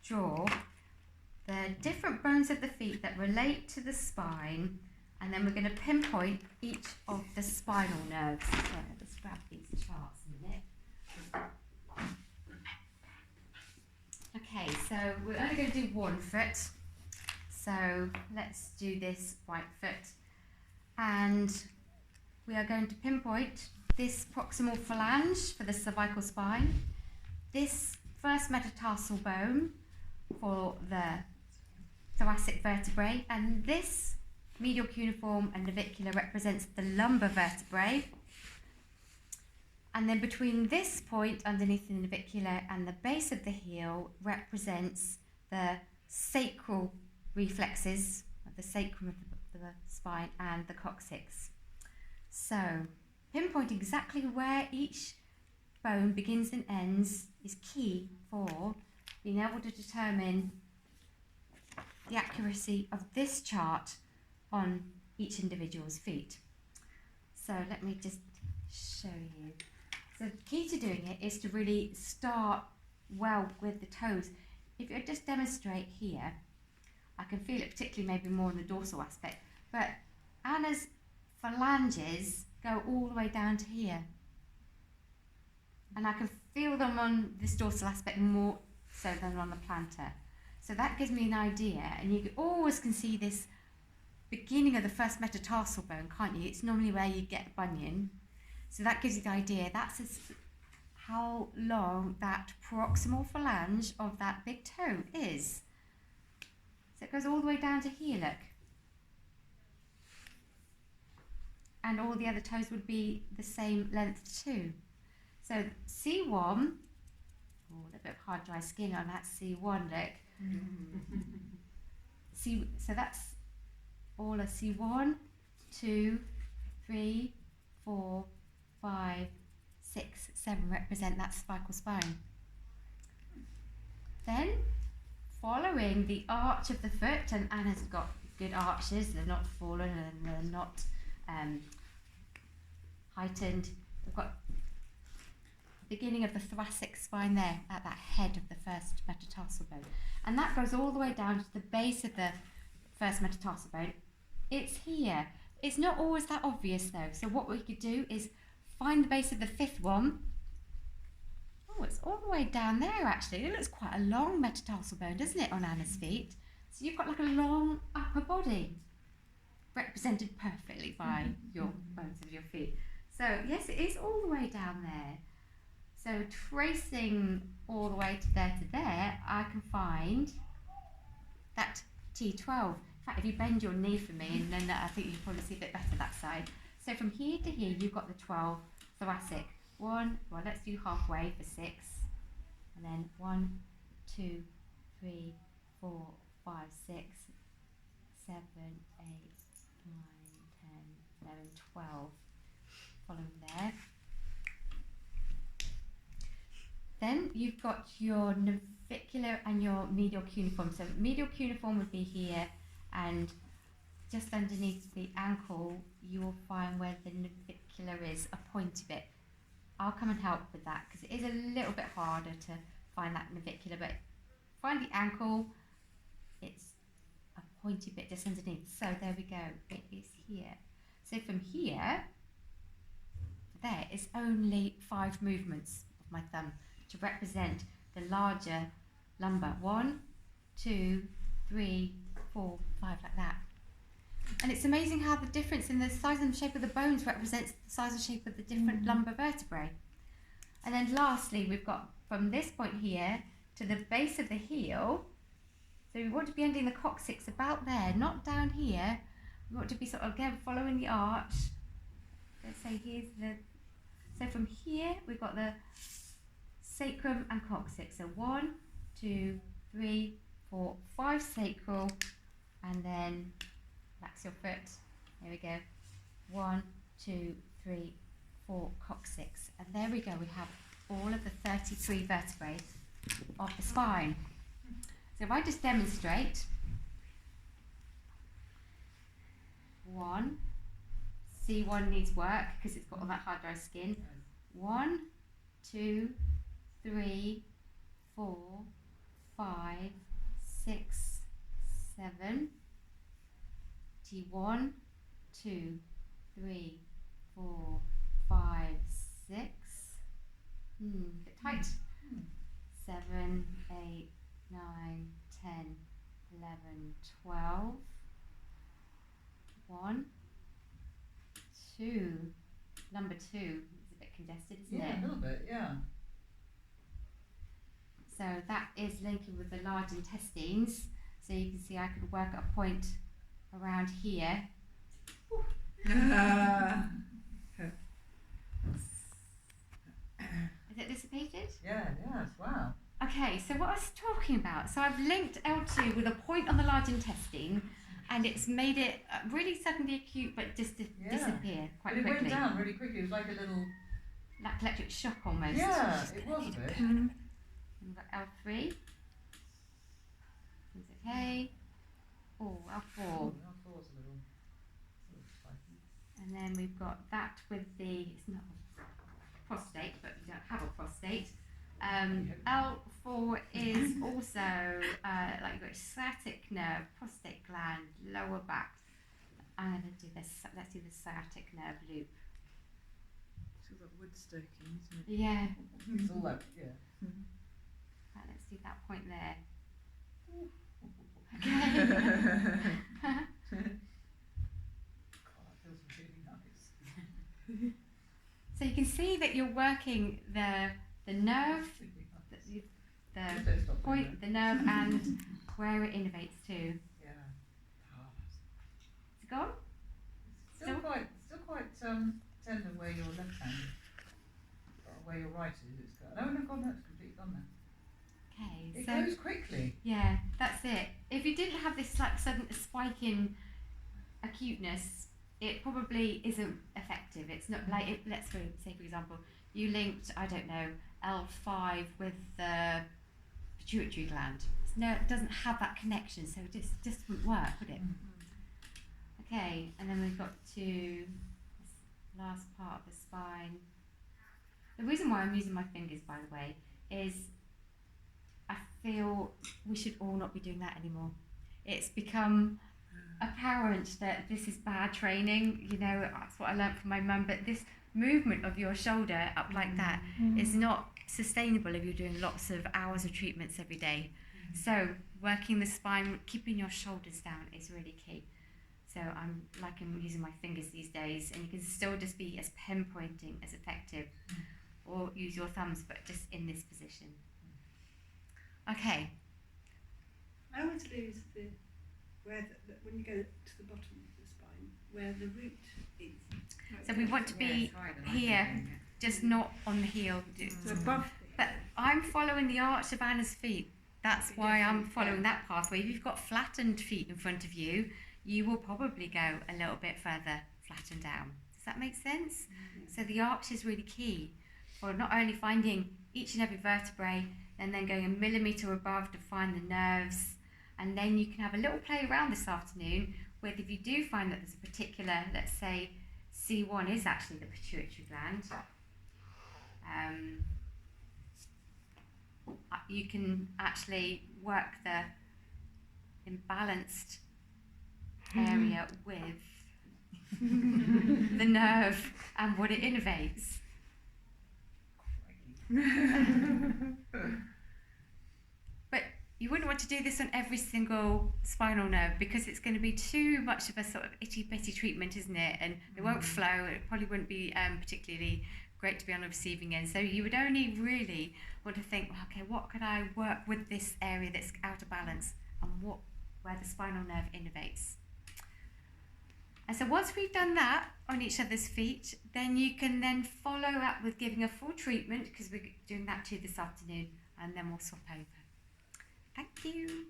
draw the different bones of the feet that relate to the spine, and then we're going to pinpoint each of the spinal nerves. So let's grab these charts a minute. Okay, so we're only going to do one foot. So let's do this right foot. And we are going to pinpoint this proximal phalange for the cervical spine, this first metatarsal bone for the thoracic vertebrae, and this medial cuneiform and navicular represents the lumbar vertebrae. And then between this point underneath the navicular and the base of the heel represents the sacral reflexes of the sacrum of the spine and the coccyx. So, pinpoint exactly where each bone begins and ends is key for being able to determine the accuracy of this chart on each individual's feet. So let me just show you. So the key to doing it is to really start well with the toes. If you just demonstrate here, I can feel it particularly maybe more in the dorsal aspect, but Anna's phalanges go all the way down to here. And I can feel them on this dorsal aspect more so than on the plantar. So that gives me an idea, and you always can see this beginning of the first metatarsal bone, can't you? It's normally where you get a bunion. So that gives you the idea. That's how long that proximal phalange of that big toe is. So it goes all the way down to here, look. And all the other toes would be the same length too. So C1, oh, a little bit of hard dry skin on that C1, look. So that's all a C1, 2, 3, 4, 5, 6, 7 represent that cervical spine. Then, following the arch of the foot, and Anna's got good arches, they're not fallen and they're not heightened. We've got the beginning of the thoracic spine there at that head of the first metatarsal bone. And that goes all the way down to the base of the first metatarsal bone. It's here. It's not always that obvious though. So what we could do is find the base of the fifth one. Oh, it's all the way down there actually. It looks quite a long metatarsal bone, doesn't it, on Anna's feet? So you've got like a long upper body represented perfectly by your bones of your feet. So yes, it is all the way down there. So tracing all the way to there, I can find that T12. In fact, if you bend your knee for me, and then I think you can probably see a bit better that side. So from here to here, you've got the 12 thoracic. Well, let's do halfway for 6. And then 1, 2, 3, 4, 5, 6, 7, 8, 9, 10, 11, 12. Following there. Then you've got your navicular and your medial cuneiform. So medial cuneiform would be here, and just underneath the ankle you will find where the navicular is, a pointy bit. I'll come and help with that because it is a little bit harder to find that navicular, but find the ankle, it's a pointy bit just underneath. So there we go, it is here. So from here to there is only 5 movements of my thumb to represent the larger lumbar. 1, 2, 3, 4, 5, like that. And it's amazing how the difference in the size and shape of the bones represents the size and shape of the different lumbar vertebrae. And then lastly, we've got from this point here to the base of the heel. So we want to be ending the coccyx about there, not down here. We want to be sort of, again, following the arch. Let's say here's the, so from here we've got the sacrum and coccyx. So 1, 2, 3, 4, 5 sacral, and then relax your foot. There we go. 1, 2, 3, 4 coccyx. And there we go. We have all of the 33 vertebrae of the spine. So if I just demonstrate. 1. C1 needs work because it's got all that hard dry skin. 1, 2, 3, 4, 5, 6, 7. T1, 2, 3, 4, 5, 6. Bit tight. 7, 8, 9, 10, 11, 12. 1, 2. Number 2 is a bit congested, isn't it? Yeah, a little bit, yeah. So that is linking with the large intestines. So you can see I could work at a point around here. Is it dissipated? Yeah, yes, wow. Okay, so what I was talking about, so I've linked L2 with a point on the large intestine, and it's made it really suddenly acute, but just disappear quite quickly. But it went down really quickly. It was like a little... like electric shock almost. Yeah, it was a bit. And we've got L3. Seems okay. Oh, L4. Oh, L4's a little spiky. And then we've got that with the, it's not a prostate, but you don't have a prostate. L4 is also like you've got sciatic nerve, prostate gland, lower back. I'm going to do this. Let's do the sciatic nerve loop. It's all that wood stoking, isn't it? Yeah. It's all that, yeah. Right, let's do that point there. Okay. God, that feels really nice. So you can see that you're working the nerve, the point, the nerve, and where it innervates to. Yeah. Is it gone? Still quite tender where your left hand is, where your right is. It's got, no, God, no, it's completely gone now. Okay, It so goes quickly. yeah, that's it. If you didn't have this like sudden spike in acuteness, it probably isn't effective. It's not like it, let's say for example, you linked, I don't know, L5 with the pituitary gland. No, it doesn't have that connection, so it just wouldn't work, would it? Okay, and then we've got to this last part of the spine. The reason why I'm using my fingers, by the way, is I feel we should all not be doing that anymore. It's become apparent that this is bad training. You know, that's what I learned from my mum, but this movement of your shoulder up like that is not sustainable if you're doing lots of hours of treatments every day. So working the spine, keeping your shoulders down is really key. So I'm using my fingers these days, and you can still just be as pinpointing as effective, or use your thumbs, but just in this position. Okay. I always lose when you go to the bottom of the spine, where the root is. So we want to be here, just not on the heel. So above. But I'm following the arch of Anna's feet. That's why I'm following that pathway. If you've got flattened feet in front of you, you will probably go a little bit further flattened down. Does that make sense? So the arch is really key for not only finding each and every vertebrae, and then going a millimetre above to find the nerves, and then you can have a little play around this afternoon with, if you do find that there's a particular, let's say C1 is actually the pituitary gland, you can actually work the imbalanced area with the nerve and what it innervates. But you wouldn't want to do this on every single spinal nerve, because it's going to be too much of a sort of itty-bitty treatment, isn't it? And it won't flow. It probably wouldn't be particularly great to be on the receiving end. So you would only really want to think, well, okay, what could I work with this area that's out of balance, and where the spinal nerve innervates. And so once we've done that on each other's feet, then you can then follow up with giving a full treatment, because we're doing that too this afternoon, and then we'll swap over. Thank you.